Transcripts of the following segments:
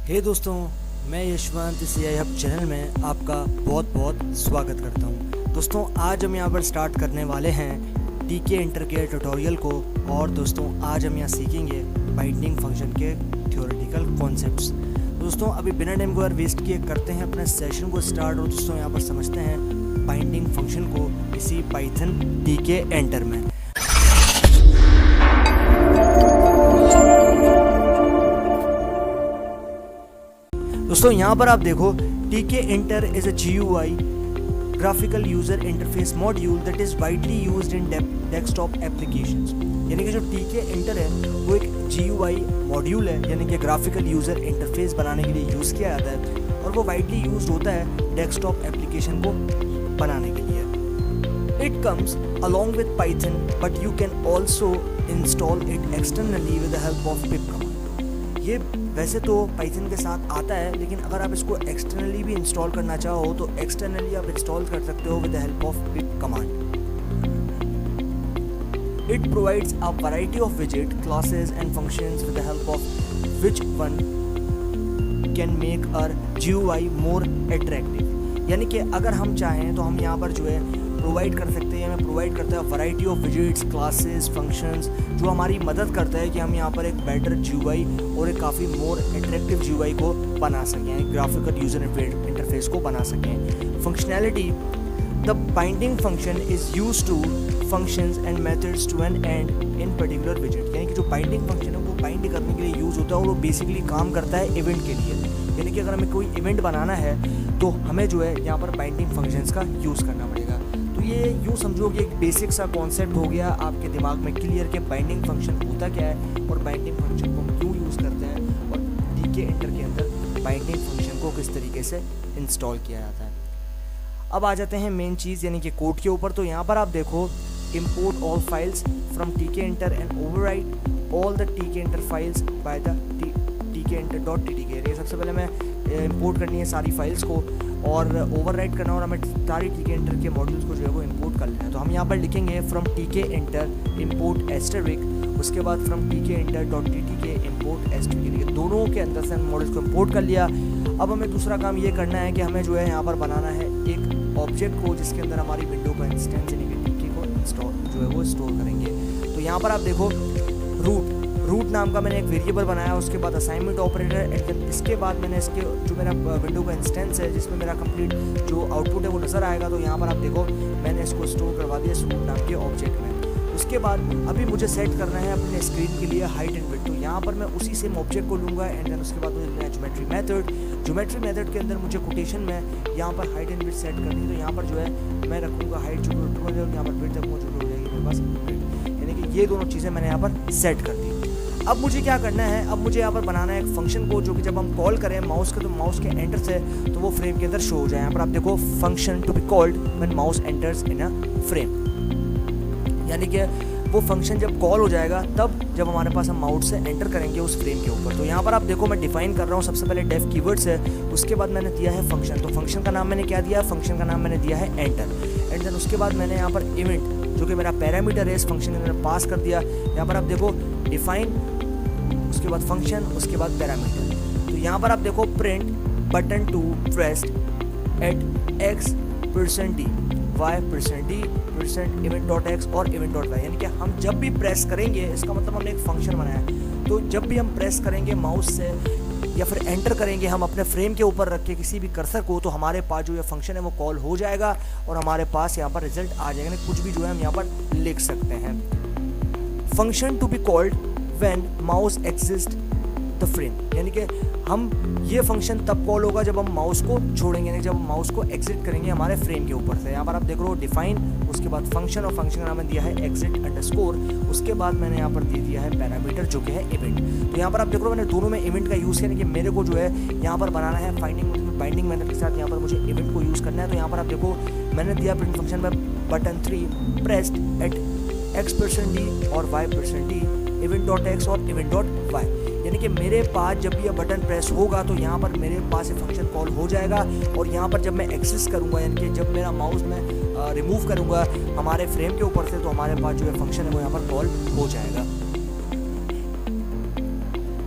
हे दोस्तों, मैं यशवंत इस AI हब चैनल में आपका बहुत बहुत स्वागत करता हूं। दोस्तों, आज हम यहां पर स्टार्ट करने वाले हैं TK इंटर के ट्यूटोरियल को। और दोस्तों, आज हम यहां सीखेंगे बाइंडिंग फंक्शन के थ्योरेटिकल कॉन्सेप्ट्स। दोस्तों, अभी बिना टाइम को वेस्ट किए करते हैं अपने सेशन को स्टार्ट। और दोस्तों, यहां पर समझते हैं बाइंडिंग फंक्शन को इसी पाइथन TK एंटर में। दोस्तों, यहाँ पर आप देखो TK inter is a GUI graphical user interface module that is widely used in desktop applications. यानी कि जो TK इंटर है वो एक GUI मॉड्यूल है, यानी कि ग्राफिकल यूजर इंटरफेस बनाने के लिए यूज़ किया जाता है और वो वाइडली यूज्ड होता है डेस्कटॉप एप्लीकेशन को बनाने के लिए। It comes along with Python but you can also install it externally with the help of pip command. ये वैसे तो पाइथन के साथ आता है, लेकिन अगर आप इसको एक्सटर्नली भी इंस्टॉल करना चाहो तो एक्सटर्नली आप इंस्टॉल कर सकते हो with the help of pip command. It provides a variety of विजेट classes and functions with the help of which one can make our GUI more attractive. यानी कि अगर हम चाहें तो हम यहाँ पर जो है प्रोवाइड कर सकते हैं, हमें प्रोवाइड करता है variety of widgets classes functions, जो हमारी मदद करता है कि हम यहाँ पर एक बेटर GUI और एक काफ़ी मोर अट्रैक्टिव GUI को बना सकें, ग्राफिकल यूजर इंटरफेस को बना सकें। Functionality: the binding function is used to functions and methods to an and in particular विजेट। यानी कि जो बाइंडिंग फंक्शन है वो बाइंड करने के लिए यूज़ होता है और वो बेसिकली काम करता है इवेंट के लिए। यानी कि अगर हमें कोई इवेंट बनाना है तो हमें जो है यहाँ पर बाइंडिंग फंक्शंस का यूज़ करना पड़ेगा। तो ये यूँ समझो कि एक बेसिक सा कॉन्सेप्ट हो गया आपके दिमाग में क्लियर कि बाइंडिंग फंक्शन होता क्या है और बाइंडिंग फंक्शन को हम क्यों यूज़ करते हैं और TK इंटर के अंदर बाइंडिंग फंक्शन को किस तरीके से इंस्टॉल किया जाता है। अब आ जाते हैं मेन चीज़ यानी कि कोड के ऊपर। तो यहाँ पर आप देखो import all files from TK enter and overwrite all the TK enter files by the tkinter.ttk। ये सबसे पहले मैं इंपोर्ट करनी है सारी फाइल्स को और ओवरराइट करना और हमें सारी TK इंटर के मॉड्यूल्स को जो है वो इंपोर्ट कर लेना है। तो हम यहाँ पर लिखेंगे फ्रॉम TK इंटर इम्पोर्ट एस्टरिक, उसके बाद फ्रॉम TK इंटर.ttk इम्पोर्ट एस्टरिक। दोनों के अंदर से हम मॉड्यूल्स को इम्पोर्ट कर लिया। अब हमें दूसरा काम ये करना है कि हमें जो है यहाँ पर बनाना है एक ऑब्जेक्ट को जिसके अंदर हमारी विंडो का इंस्टेंस यानी कि TK को इंस्टॉल जो है वो स्टोर करेंगे। तो यहाँ पर आप देखो रूट नाम का मैंने एक वेरिएबल बनाया, उसके बाद असाइनमेंट ऑपरेटर एंड देन इसके बाद मैंने इसके जो मेरा विंडो का इंस्टेंस है जिसमें मेरा कंप्लीट जो आउटपुट है वो नज़र आएगा। तो यहाँ पर आप देखो मैंने इसको स्टोर करवा दिया रूट नाम के ऑब्जेक्ट में। उसके बाद अभी मुझे सेट करना है अपने स्क्रीन के लिए हाइट एंड विड्थ। तो यहाँ पर मैं उसी सेम ऑब्जेक्ट को लूँगा एंड देन उसके बाद मुझे लेना है ज्योमेट्री मेथड के अंदर मुझे कोटेशन में यहाँ पर हाइट एंड विड्थ सेट करनी है। तो यहाँ पर जो है मैं रखूँगा हाइट जो हो जाएगी, यहाँ पर विड्थ तक जो हो जाएगी मेरे पास, यानी कि ये दोनों चीज़ें मैंने यहाँ पर सेट कर दी। अब मुझे क्या करना है, अब मुझे यहाँ पर बनाना है एक फंक्शन को जो कि जब हम कॉल करें माउस के तो माउस के एंटर से तो वो फ्रेम के अंदर शो हो जाए। यहाँ पर आप देखो function to be called when mouse enters in a frame. यानी कि वो फंक्शन जब कॉल हो जाएगा तब जब हमारे पास हम माउस से एंटर करेंगे उस फ्रेम के ऊपर। तो यहाँ पर आप देखो मैं डिफाइन कर रहा हूँ सबसे पहले डेफ कीवर्ड्स है, उसके बाद मैंने दिया है फंक्शन। तो फंक्शन का नाम मैंने क्या दिया, फंक्शन का नाम मैंने दिया है एंटर। एंड देन उसके बाद मैंने यहाँ पर इवेंट जो कि मेरा पैरामीटर है इस फंक्शन के अंदर पास कर दिया। यहाँ पर आप देखो डिफाइन, उसके बाद फंक्शन, उसके बाद पैरामीटर। तो यहाँ पर आप देखो print button to pressed at x%d y%d event.x और event.y। यानी कि हम जब भी प्रेस करेंगे, इसका मतलब हमने एक फंक्शन बनाया है, तो जब भी हम प्रेस करेंगे माउस से या फिर एंटर करेंगे हम अपने फ्रेम के ऊपर रख के किसी भी कर्सर को, तो हमारे पास जो ये फंक्शन है वो कॉल हो जाएगा और हमारे पास यहाँ पर रिजल्ट आ जाएगा। कुछ भी जो है हम यहाँ पर लिख सकते हैं। Function to be called when mouse exist the frame, यानी कि हम ये फंक्शन तब कॉल होगा जब हम माउस को छोड़ेंगे, यानी जब हम माउस को एग्जिट करेंगे हमारे फ्रेम के ऊपर से। यहाँ पर आप देख रहे हो डिफाइन, उसके बाद फंक्शन और फंक्शन का नाम दिया है एग्जिट अंडरस्कोर, उसके बाद मैंने यहाँ पर दे दिया है पैरामीटर जो कि है इवेंट। तो यहाँ पर आप देख रहे हो मैंने दोनों में इवेंट का यूज़ किया कि मेरे को जो है यहाँ पर बनाना है बाइंडिंग मेथड के साथ यहाँ पर मुझे इवेंट को यूज़ करना है। तो यहाँ पर आप देखो मैंने दिया प्रिंट फंक्शन में बटन 3 प्रेस्ड एट x%d और y%d event.x और event.y। यानी कि मेरे पास जब ये बटन प्रेस होगा तो यहाँ पर मेरे पास ये फंक्शन कॉल हो जाएगा और यहाँ पर जब मैं एक्सेस करूँगा यानी कि जब मेरा माउस में रिमूव करूँगा हमारे फ्रेम के ऊपर से तो हमारे पास जो है फंक्शन है वो यहाँ पर कॉल हो जाएगा।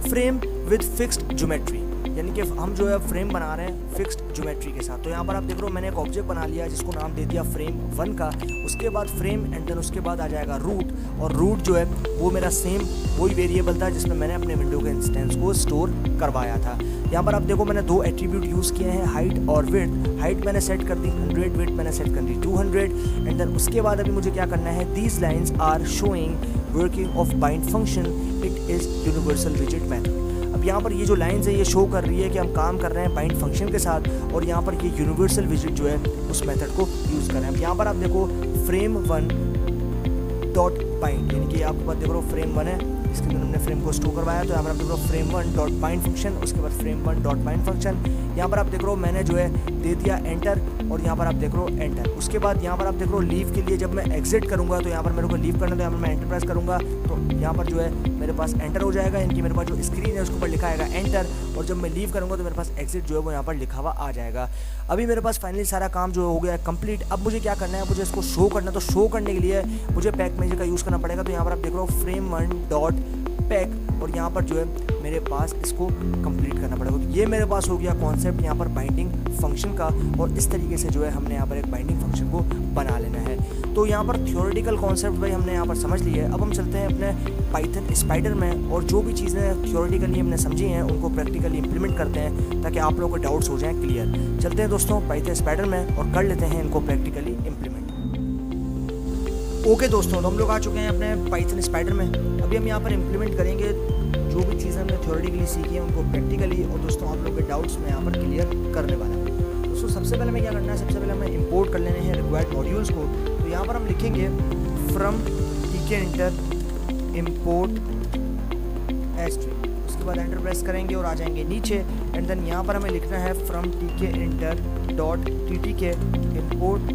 Frame with fixed geometry. यानी कि हम जो है फ्रेम बना रहे हैं फिक्स्ड ज्योमेट्री के साथ। तो यहाँ पर आप देख रहे हो मैंने एक ऑब्जेक्ट बना लिया जिसको नाम दे दिया फ्रेम 1 का। उसके बाद फ्रेम एंड देन उसके बाद आ जाएगा रूट, और रूट जो है वो मेरा सेम वही वेरिएबल था जिसमें मैंने अपने विंडो के इंस्टेंस को स्टोर करवाया था। यहाँ पर आप देखो मैंने 2 एट्रीब्यूट यूज़ किए हैं, हाइट और विड्थ। हाइट मैंने सेट कर दी 100, विड्थ मैंने सेट कर दी 200 एंड देन उसके बाद अभी मुझे क्या करना है, these lines are showing working of bind function, it is universal visit method. अब यहाँ पर ये जो लाइन्स है ये शो कर रही है कि हम काम कर रहे हैं बाइंड फंक्शन के साथ, और यहाँ पर ये यूनिवर्सल विजिट जो है उस मेथड को यूज़ कर रहे हैं। अब यहाँ पर आप देखो फ्रेम 1 डॉट बाइंड, यानी कि आपके पास देखो फ्रेम 1 है, इसके अंदर हमने फ्रेम को स्टोर करवाया। तो यहाँ पर आप देख रहे हो फ्रेम 1 डॉट बाइंड फंक्शन, उसके बाद फ्रेम 1 डॉट बाइंड फंक्शन। यहाँ पर आप देख रहे हो मैंने जो है दे दिया एंटर, और यहाँ पर आप देख रहे हो एंटर। उसके बाद यहाँ पर आप देख रहे हो लीव के लिए जब मैं एग्जिट करूँगा तो यहाँ पर मेरे को लीव करना, तो यहाँ पर मैं एंटर प्रेस करूँगा तो यहाँ पर जो है मेरे पास एंटर हो जाएगा, यानी कि मेरे पास जो स्क्रीन है उसके ऊपर लिखा आएगा एंटर, और जब मैं लीव करूँगा तो मेरे पास एग्जिट जो है वो यहाँ पर लिखा हुआ आ जाएगा। अभी मेरे पास फाइनली सारा काम जो हो गया है कंप्लीट। अब मुझे क्या करना है, मुझे इसको शो करना, तो शो करने के लिए मुझे पैक मैजिक का यूज़ करना पड़ेगा। तो यहाँ पर आप देख रहे हो फ्रेम 1 डॉट पैक, और यहाँ पर जो है मेरे पास इसको कंप्लीट करना पड़ेगा। तो ये मेरे पास हो गया कॉन्सेप्ट यहाँ पर बाइंडिंग फंक्शन का, और इस तरीके से जो है हमने यहाँ पर एक बाइंडिंग फंक्शन को बना लेना है। तो यहाँ पर थ्योरेटिकल कॉन्सेप्ट भाई हमने यहाँ पर समझ लिया है। अब हम चलते हैं अपने पाइथन स्पाइडर में, और जो भी चीज़ें थ्योरेटिकली हमने समझी हैं उनको प्रैक्टिकली इंप्लीमेंट करते हैं ताकि आप लोगों को डाउट्स हो जाएँ क्लियर। चलते हैं दोस्तों पाइथन स्पाइडर में और कर लेते हैं इनको प्रैक्टिकली इंप्लीमेंट। ओके दोस्तों, तो हम लोग आ चुके हैं अपने पाइथन स्पाइडर में। अभी हम यहाँ पर इम्प्लीमेंट करेंगे जो भी चीज़ें हमने थ्योरेटिकली सीखी हैं उनको प्रैक्टिकली, और दोस्तों आप लोगों के डाउट्स में यहाँ पर क्लियर करने वाला हूँ। दोस्तों सबसे पहले हमें क्या करना है, सबसे पहले हमें इंपोर्ट कर लेने हैं रिक्वायर्ड मॉड्यूल्स को। तो यहाँ पर हम लिखेंगे फ्रॉम tkinter import string, उसके बाद एंटर प्रेस करेंगे और आ जाएंगे नीचे, एंड देन यहाँ पर हमें लिखना है from tkinter dot ttk import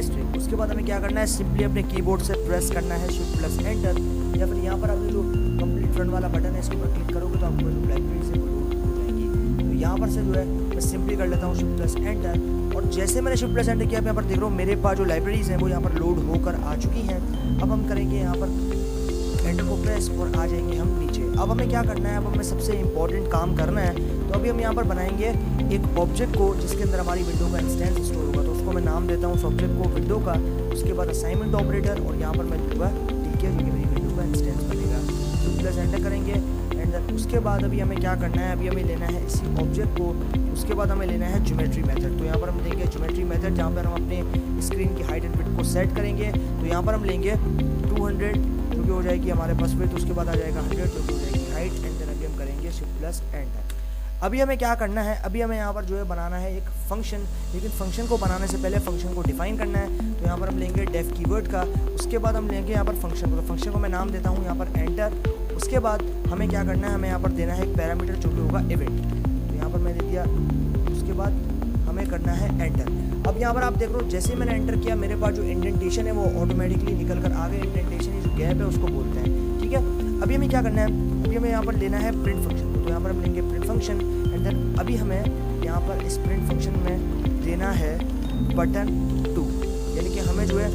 string। उसके बाद हमें क्या करना है, सिंपली अपने कीबोर्ड से प्रेस करना है शिफ्ट प्लस एंटर, या फिर यहाँ पर आपने जो कंप्लीट रन वाला बटन है इसके ऊपर क्लिक करोगे तो आपको लाइब्रेरी से लोड हो जाएगी। तो यहाँ पर से जो है मैं सिंपली कर लेता हूँ शिफ्ट प्लस एंटर, और जैसे मैंने शिफ्ट प्लस एंटर किया यहाँ पर देख रहा हूँ मेरे पास जो लाइब्रेरीज हैं वो यहाँ पर लोड होकर आ चुकी हैं। अब हम करेंगे यहाँ पर एंटर को प्रेस और आ जाएंगे हम नीचे। अब हमें क्या करना है, अब हमें सबसे इंपॉर्टेंट काम करना है। तो अभी हम यहाँ पर बनाएंगे एक ऑब्जेक्ट को जिसके अंदर हमारी विंडो का इंस्टेंस स्टोर होगा। तो उसको मैं नाम देता हूँ उस ऑब्जेक्ट को विंडो का, उसके बाद असाइनमेंट ऑपरेटर, और यहाँ पर मैं दूंगा ठीक है जो कि मेरी विंडो का इंस्टेंस बनेगा। तो प्लस एंटर करेंगे, एंड देन उसके बाद अभी हमें क्या करना है, अभी हमें लेना है इसी ऑब्जेक्ट को, उसके बाद हमें लेना है ज्योमेट्री मेथड। तो यहाँ पर हम देंगे ज्योमेट्री मेथड जहाँ पर हम अपने स्क्रीन की हाइट एंड विड्थ को सेट करेंगे। तो यहाँ पर हम लेंगे 200 जो कि हो जाएगी हमारे पास विड्थ, उसके बाद आ जाएगा 100 जो कि हो जाएगी हाइट, एंड देन अभी हम करेंगे शिफ्ट प्लस एंटर। अभी हमें क्या करना है, अभी हमें यहाँ पर जो है बनाना है एक फंक्शन, लेकिन फंक्शन को बनाने से पहले फंक्शन को डिफाइन करना है। तो यहाँ पर हम लेंगे डेफ कीवर्ड का, उसके बाद हम लेंगे यहाँ पर फंक्शन को। तो फंक्शन को मैं नाम देता हूँ यहाँ पर एंटर। उसके बाद हमें क्या करना है, हमें यहाँ पर देना है एक पैरामीटर जो कि होगा इवेंट। तो यहाँ पर मैं दे दिया, उसके बाद हमें करना है एंटर। अब यहाँ पर आप देख रहे हो जैसे मैंने एंटर किया मेरे पास जो इंडेंटेशन है वो ऑटोमेटिकली निकल कर आ गए। इंडेंटेशन जो गैप है उसको बोलते हैं, ठीक है। अभी हमें क्या करना है, अभी हमें यहाँ पर लेना है प्रिंट फंक्शन। तो यहाँ पर हम लेंगे प्रिंट फंक्शन, एंड देन अभी हमें यहाँ पर इस प्रिंट फंक्शन में देना है बटन 2, यानी कि हमें जो है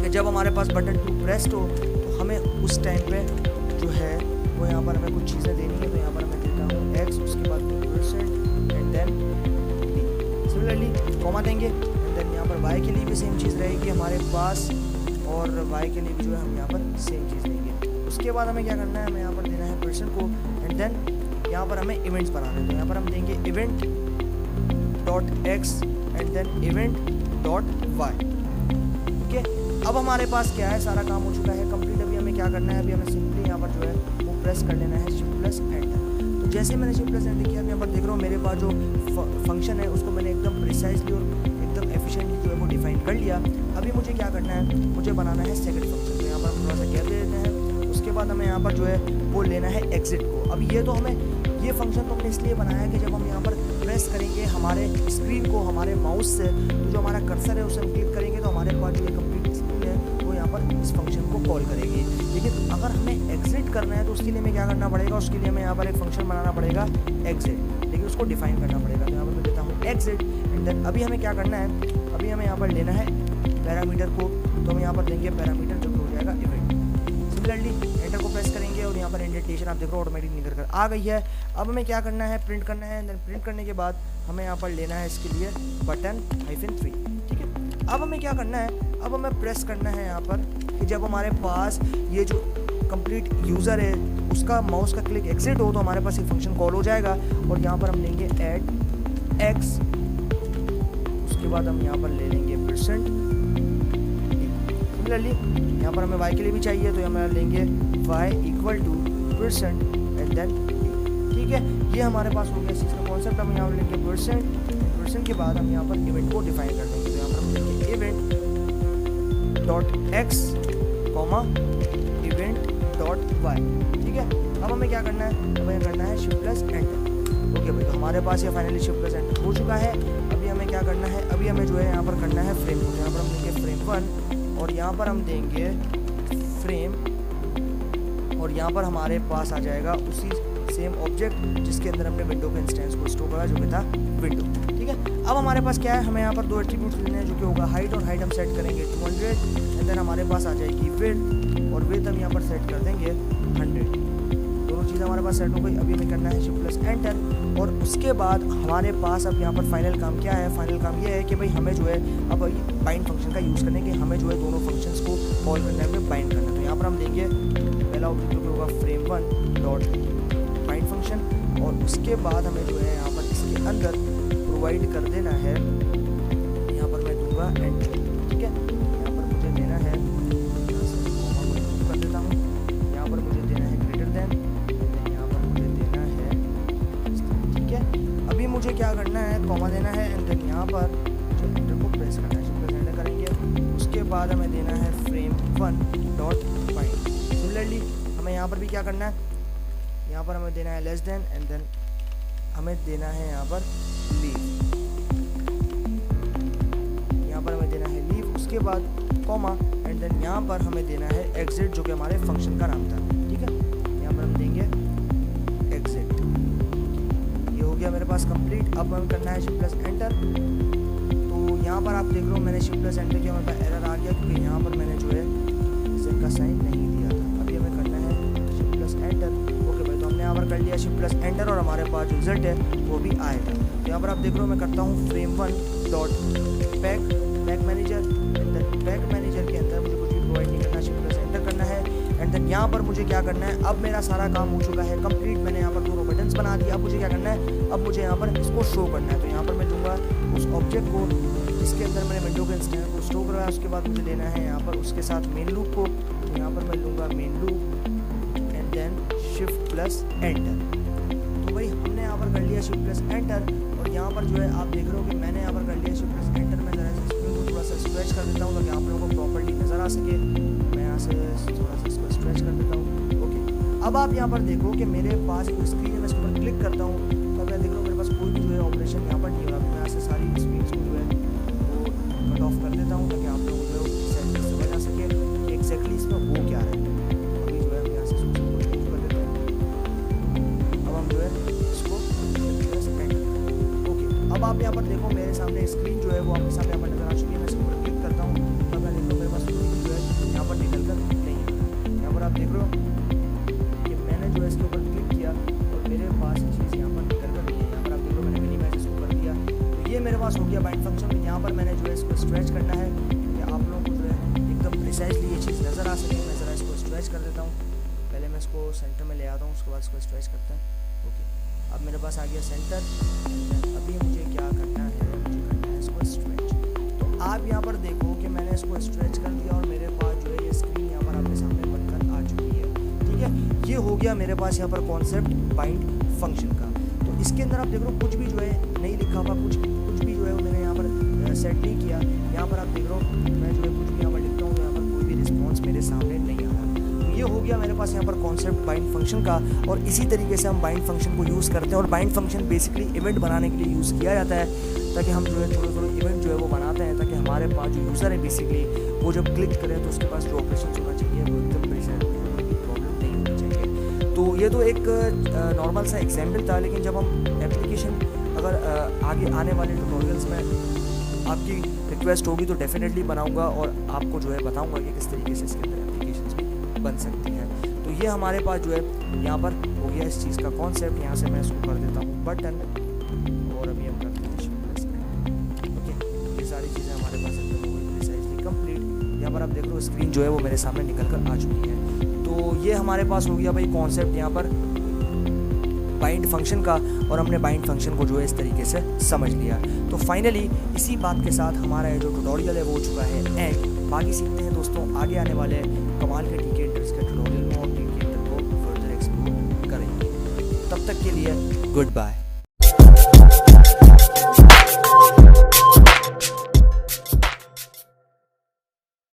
कि जब हमारे पास बटन 2 प्रेस्ड हो तो हमें उस टाइम पे जो है वो यहाँ पर हमें कुछ चीज़ें देनी है। तो यहाँ पर मैं देता हूँ एक्स, उसके बाद % and then d, similarly comma देंगे, एंड देन यहाँ पर वाई के लिए भी सेम चीज़ रहेगी हमारे पास, और वाई के लिए भी जो है हम यहाँ पर सेम चीज़ देंगे। उसके बाद हमें क्या करना है, हमें यहाँ पर देना है % को, एंड देन यहाँ पर हमें इवेंट्स बनाना है। तो यहाँ पर हम देंगे event dot x and then event dot y, okay. अब हमारे पास क्या है, सारा काम हो चुका है कंप्लीट। अभी हमें क्या करना है, अभी हमें सिंपली यहाँ पर जो है वो प्रेस कर लेना है शिफ्ट प्लस एंटर। तो जैसे मैंने शिफ्ट प्लस एंटर किया, यहाँ पर देख रहा हूँ मेरे पास जो फंक्शन है उसको मैंने एकदम प्रिसाइजली और एकदम एफिशिएंटली जो है वो डिफाइन कर लिया। अभी मुझे क्या करना है, मुझे बनाना है सेकंड फंक्शन। तो यहाँ पर हम थोड़ा सा गैप दे देते हैं, उसके बाद हमें यहाँ पर जो है वो लेना है एग्जिट को। अब ये तो हमें ये फंक्शन तो हमने इसलिए बनाया है कि जब हम यहाँ पर प्रेस करेंगे हमारे स्क्रीन को हमारे माउस से, तो जो हमारा कर्सर है उसे हम क्लिक करेंगे तो हमारे पास जो कंप्लीट स्क्रीन है वो यहाँ पर इस फंक्शन को कॉल करेगी। लेकिन अगर हमें एग्जिट करना है तो उसके लिए हमें क्या करना पड़ेगा, उसके लिए हमें यहाँ पर एक फंक्शन बनाना पड़ेगा एग्जिट, लेकिन उसको डिफाइन करना पड़ेगा। तो यहाँ पर मैं देता हूँ एग्जिट, एंड देन अभी हमें क्या करना है, अभी हमें यहाँ पर लेना है पैरामीटर को। तो हम यहाँ पर देंगे पैरामीटर जो कि हो जाएगा इवेंट। सिमिलरली एंटर को प्रेस करेंगे और यहाँ पर इंडेंटेशन आप देख रहे हो ऑटोमेटिक निकल कर आ गई है। अब हमें क्या करना है, प्रिंट करना है। देन प्रिंट करने के बाद हमें यहाँ पर लेना है इसके लिए बटन -3, ठीक है। अब हमें क्या करना है, अब हमें प्रेस करना है यहाँ पर कि जब हमारे पास ये जो कंप्लीट यूज़र है उसका माउस का क्लिक एग्जिट हो तो हमारे पास ये फंक्शन कॉल हो जाएगा। और यहाँ पर हम लेंगे ऐड x, उसके बाद हम यहाँ पर ले लेंगे %। सिमिलरली यहाँ पर हमें y के लिए भी चाहिए तो हम लेंगे y = % एंड देन, ठीक है। ये हमारे पास हो गया इस चीज़ का कॉन्सेप्ट। हम यहाँ पर लेंगे % के बाद हम यहाँ पर इवेंट को डिफाइन कर देंगे। तो यहाँ पर हम लेंगे event.x, event.y, ठीक है। अब हमें क्या करना है, हमें करना है Shift+Enter। ओके भाई, तो हमारे पास ये फाइनली Shift+Enter हो चुका है। अभी हमें क्या करना है, अभी हमें जो है यहाँ पर करना है फ्रेम। तो यहाँ पर हम देंगे frame1 और यहाँ पर हम देंगे फ्रेम, और यहाँ पर हमारे पास आ जाएगा उसी सेम ऑब्जेक्ट जिसके अंदर हमने विंडो के इंस्टेंस को स्टोर करा जो कि था विंडो, ठीक है। अब हमारे पास क्या है, हमें यहाँ पर दो एट्रीब्यूट्स लेने हैं जो कि होगा हाइट, और हाइट हम सेट करेंगे 200 एंड देन हमारे पास आ जाएगी विड्थ, और विड्थ हम यहाँ पर सेट कर देंगे 100। दोनों चीज़ें हमारे पास सेट हो गई। अभी हमें करना है Shift+Enter, और उसके बाद हमारे पास अब यहाँ पर फाइनल काम क्या है, फाइनल काम ये है कि भाई हमें जो है अब बाइंड फंक्शन का यूज़ करने के हमें जो है दोनों फंक्शंस को कॉल करने में बाइंड करना है। तो यहाँ पर हम देंगे पहला ऑब्जेक्ट जो होगा frame1.bind फंक्शन, और उसके बाद हमें जो है यहाँ पर इसके अंदर प्रोवाइड कर देना है, यहाँ पर मैं दूंगा एंड, ठीक है। यहाँ पर मुझे देना है, कर देता हूँ, यहाँ पर मुझे देना है ग्रेटर देन, यहाँ पर मुझे देना है, ठीक है। अभी मुझे क्या करना है, कॉमा देना है एंड देन यहाँ पर मुझे एंटर को प्रेस करना है। Shift+Enter करेंगे, उसके बाद हमें देना है frame1.bind। सिमिलरली हमें यहाँ पर भी क्या करना है, यहाँ पर हमें देना है लेस देन एंड देन हमें देना है यहाँ पर लीव, यहाँ पर हमें देना है लीव, उसके बाद कॉमा एंड देन यहाँ पर हमें देना है एग्जिट जो कि हमारे फंक्शन का नाम था, ठीक है। यहाँ पर हम देंगे एग्जिट। ये हो गया मेरे पास कंप्लीट। अब हमें करना है Shift+Enter। तो यहाँ पर आप देख रहे हो मैंने Shift+Enter किया, मेरे पास एरर आ गया क्योंकि यहाँ पर मैंने जो है इसका साइन नहीं दिया था। अभी हमें करना है Shift+Enter। ओके भाई, तो हमने यहाँ पर कर लिया Shift+Enter और हमारे पास जो रिजल्ट है वो भी आएगा। तो यहाँ पर आप देख रहे हो मैं करता हूँ frame1.pack manager, and then pack manager के अंदर मुझे कुछ भी प्रोवाइड नहीं करना, Shift+Enter करना है एंड देन यहाँ पर मुझे क्या करना है, अब मेरा सारा काम हो चुका है कंप्लीट। मैंने यहाँ पर दोनों बटन्स बना दिया। अब मुझे क्या करना है, अब मुझे यहाँ पर इसको शो करना है। तो यहाँ पर मैं लूँगा उस ऑब्जेक्ट को जिसके अंदर मैंने विंडो के इंस्टेंस को स्टोर करा है, उसके बाद मुझे लेना है यहाँ पर उसके साथ मेन लूप को। तो यहाँ पर मैं लूँगा main loop and then Shift+Enter। तो भाई हमने यहाँ पर कर लिया Shift+Enter, और यहाँ पर जो है आप देख रहे हो कि मैंने यहाँ पर कर लिया Shift+Enter। मैं ज़रा स्क्रीन को थोड़ा सा स्ट्रेच कर देता हूँ ताकि आप लोगों को प्रॉपर्ली नज़र आ सके। मैं यहाँ से थोड़ा सा इसको स्ट्रेच कर देता हूँ। ओके, अब आप यहाँ पर देखो कि मेरे पास एक स्क्रीन है, मैं इसके ऊपर क्लिक करता हूँ तो मैं देख रहा हूँ मेरे पास कोई भी जो है ऑपरेशन यहाँ पर नहीं हो रहा। मैं यहाँ से सारी स्क्रीन्स को जो है वो कट ऑफ कर देता हूँ ताकि आप लोगों को जो है समझ आ सके एग्जैक्टली इसमें हो क्या है। अभी जो है हम यहाँ से चेंज कर देते हैं। अब हम जो है इसको ओके, अब आप यहाँ पर देखो मेरे सामने स्क्रीन जो है वो आपके सामने यहाँ पर नजर आ चुकी है। मैं इसके ऊपर क्लिक करता हूँ तब मैं देख रहा हूँ मेरे पास कोई भी जो है यहाँ पर निकल कर नहीं है। यहाँ पर आप देख रहे हो कि मैंने जो है इसके ऊपर क्लिक किया और मेरे पास चीज़ यहाँ पर निकल कर नहीं है। यहाँ पर आप देख रहे हो मैंने मिनिमाइज इसको कर दिया। तो ये मेरे पास हो गया बाइंड फंक्शन। यहाँ पर मैंने जो है इसको स्ट्रेच करना है कि आप लोगों को जो है एकदम प्रिसाइजली ये चीज़ नज़र आ सके। मैं ज़रा इसको स्ट्रेच कर देता हूँ। पहले मैं इसको सेंटर में ले आता हूँ, उसके बाद इसको स्ट्रेच करते हैं। ओके, अब मेरे पास आ गया सेंटर। अभी मुझे क्या करना है, मुझे करना है इसको स्ट्रेच। तो आप यहाँ पर देखो कि मैंने इसको स्ट्रेच कर दिया और मेरे पास जो है ये स्क्रीन यहाँ पर आपके सामने बनकर आ चुकी है। ठीक है, ये हो गया मेरे पास यहाँ पर कॉन्सेप्ट बाइंड फंक्शन का। तो इसके अंदर आप देख रहे हो कुछ भी जो है नहीं लिखा हुआ, कुछ भी जो है मैंने यहाँ पर सेट नहीं किया। यहाँ पर आप देख रहे हो मैं जो है कुछ भी यहाँ पर लिखता हूँ तो यहाँ पर कोई भी रिस्पॉन्स मेरे सामने नहीं आ रहा। तो ये हो गया मेरे पास यहाँ पर कॉन्सेप्ट बाइंड फंक्शन का। और इसी तरीके से हम बाइंड फंक्शन को यूज़ करते हैं। और बाइंड फंक्शन बेसिकली इवेंट बनाने के लिए यूज़ किया जाता है ताकि हम जो है थोड़े थोड़े इवेंट जो है वो बनाते हैं ताकि हमारे पास जो यूज़र है बेसिकली वो जब क्लिक करें तो उसके पास जो ऑपरेशन होना चाहिए वो एकदम प्रिसाइज प्रॉब्लम नहीं होनी चाहिए। तो ये तो एक नॉर्मल सा एग्जाम्पल था, लेकिन जब हम एप्लीकेशन अगर आगे आने वाले ट्यूटोरियल्स में आपकी रिक्वेस्ट होगी तो डेफिनेटली बनाऊंगा और आपको जो है बताऊंगा कि किस तरीके से इसके अंदर एप्लीकेशंस भी बन सकती हैं। तो ये हमारे पास जो है यहाँ पर हो गया इस चीज़ का कॉन्सेप्ट। यहाँ से मैं इसको कर देता हूँ बटन और अभी हम करते हैं ओके। ये सारी चीज़ें हमारे पास एकदम हो गई प्रिसाइजली कंप्लीट। यहाँ पर आप देख लो स्क्रीन जो है वो मेरे सामने निकल कर आ चुकी है। तो ये हमारे पास हो गया भाई कॉन्सेप्ट यहाँ पर बाइंड फंक्शन का, और हमने बाइंड फंक्शन को जो है इस तरीके से समझ लिया। तो फाइनली इसी बात के साथ हमारा ये जो ट्यूटोरियल है वो हो चुका है एंड। बाकी सीखते हैं दोस्तों आगे आने वाले कमाल के टिकेटर्स के ट्यूटोरियल में और टिकेटर को फर्दर एक्सप्लोर करेंगे। तब तक के लिए गुड बाय।